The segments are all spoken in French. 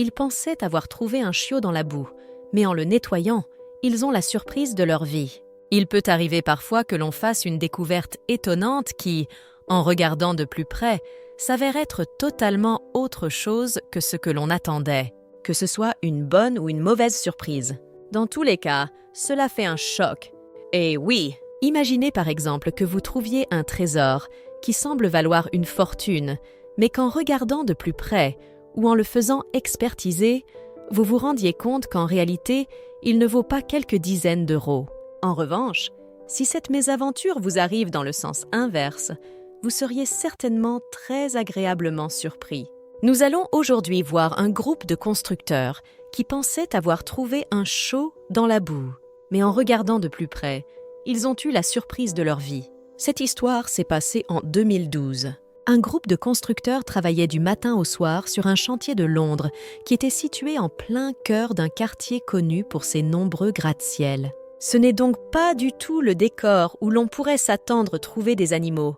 Ils pensaient avoir trouvé un chiot dans la boue, mais en le nettoyant, ils ont la surprise de leur vie. Il peut arriver parfois que l'on fasse une découverte étonnante qui, en regardant de plus près, s'avère être totalement autre chose que ce que l'on attendait, que ce soit une bonne ou une mauvaise surprise. Dans tous les cas, cela fait un choc. Et oui, imaginez par exemple que vous trouviez un trésor qui semble valoir une fortune, mais qu'en regardant de plus près ou en le faisant expertiser, vous vous rendiez compte qu'en réalité, il ne vaut pas quelques dizaines d'euros. En revanche, si cette mésaventure vous arrive dans le sens inverse, vous seriez certainement très agréablement surpris. Nous allons aujourd'hui voir un groupe de constructeurs qui pensaient avoir trouvé un chiot dans la boue. Mais en regardant de plus près, ils ont eu la surprise de leur vie. Cette histoire s'est passée en 2012. Un groupe de constructeurs travaillait du matin au soir sur un chantier de Londres qui était situé en plein cœur d'un quartier connu pour ses nombreux gratte-ciel. Ce n'est donc pas du tout le décor où l'on pourrait s'attendre trouver des animaux.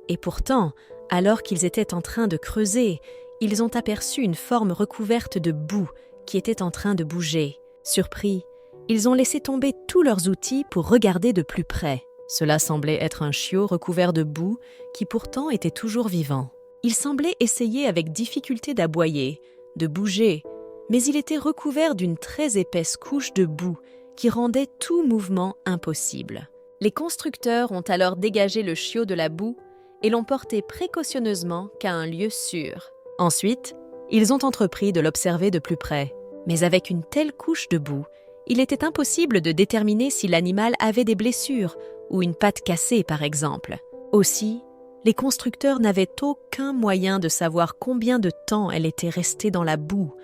Et pourtant, alors qu'ils étaient en train de creuser, ils ont aperçu une forme recouverte de boue qui était en train de bouger. Surpris, ils ont laissé tomber tous leurs outils pour regarder de plus près. Cela semblait être un chiot recouvert de boue qui pourtant était toujours vivant. Il semblait essayer avec difficulté d'aboyer, de bouger, mais il était recouvert d'une très épaisse couche de boue qui rendait tout mouvement impossible. Les constructeurs ont alors dégagé le chiot de la boue et l'ont porté précautionneusement qu'à un lieu sûr. Ensuite, ils ont entrepris de l'observer de plus près. Mais avec une telle couche de boue, il était impossible de déterminer si l'animal avait des blessures ou une patte cassée par exemple. Aussi, les constructeurs n'avaient aucun moyen de savoir combien de temps elle était restée dans la boue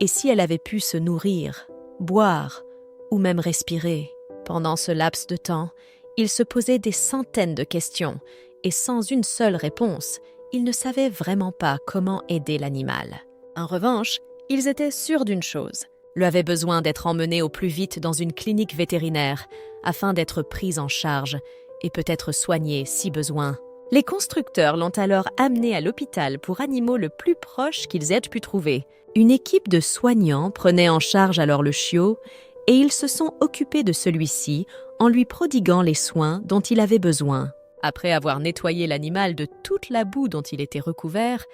et si elle avait pu se nourrir, boire ou même respirer. Pendant ce laps de temps, ils se posaient des centaines de questions et sans une seule réponse, ils ne savaient vraiment pas comment aider l'animal. En revanche, ils étaient sûrs d'une chose. Il avait besoin d'être emmené au plus vite dans une clinique vétérinaire afin d'être pris en charge et peut-être soigné si besoin. Les constructeurs l'ont alors amené à l'hôpital pour animaux le plus proche qu'ils aient pu trouver. Une équipe de soignants prenait en charge alors le chiot et ils se sont occupés de celui-ci en lui prodiguant les soins dont il avait besoin. Après avoir nettoyé l'animal de toute la boue dont il était recouvert,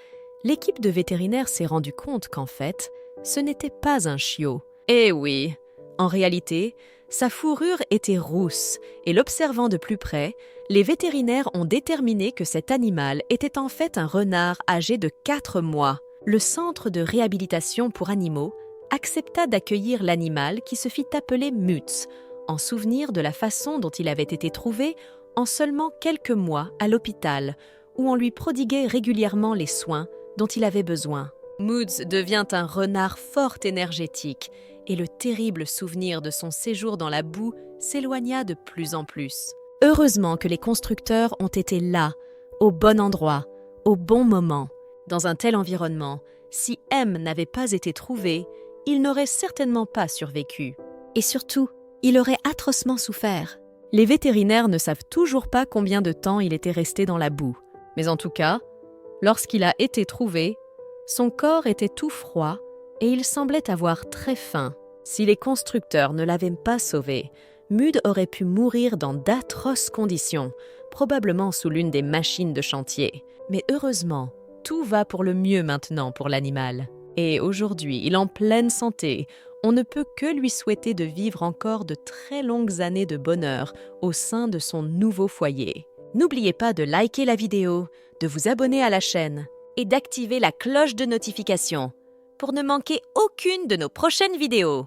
l'équipe de vétérinaires s'est rendue compte qu'en fait, ce n'était pas un chiot. Eh oui, en réalité, sa fourrure était rousse et l'observant de plus près, les vétérinaires ont déterminé que cet animal était en fait un renard âgé de 4 mois. Le centre de réhabilitation pour animaux accepta d'accueillir l'animal qui se fit appeler Mutz, en souvenir de la façon dont il avait été trouvé en seulement quelques mois à l'hôpital, où on lui prodiguait régulièrement les soins dont il avait besoin. Mutz devient un renard fort énergétique et le terrible souvenir de son séjour dans la boue s'éloigna de plus en plus. Heureusement que les constructeurs ont été là, au bon endroit, au bon moment. Dans un tel environnement, si M n'avait pas été trouvé, il n'aurait certainement pas survécu. Et surtout, il aurait atrocement souffert. Les vétérinaires ne savent toujours pas combien de temps il était resté dans la boue. Mais en tout cas, lorsqu'il a été trouvé, son corps était tout froid et il semblait avoir très faim. Si les constructeurs ne l'avaient pas sauvé, Mud aurait pu mourir dans d'atroces conditions, probablement sous l'une des machines de chantier. Mais heureusement, tout va pour le mieux maintenant pour l'animal. Et aujourd'hui, il est en pleine santé. On ne peut que lui souhaiter de vivre encore de très longues années de bonheur au sein de son nouveau foyer. N'oubliez pas de liker la vidéo, de vous abonner à la chaîne et d'activer la cloche de notification pour ne manquer aucune de nos prochaines vidéos.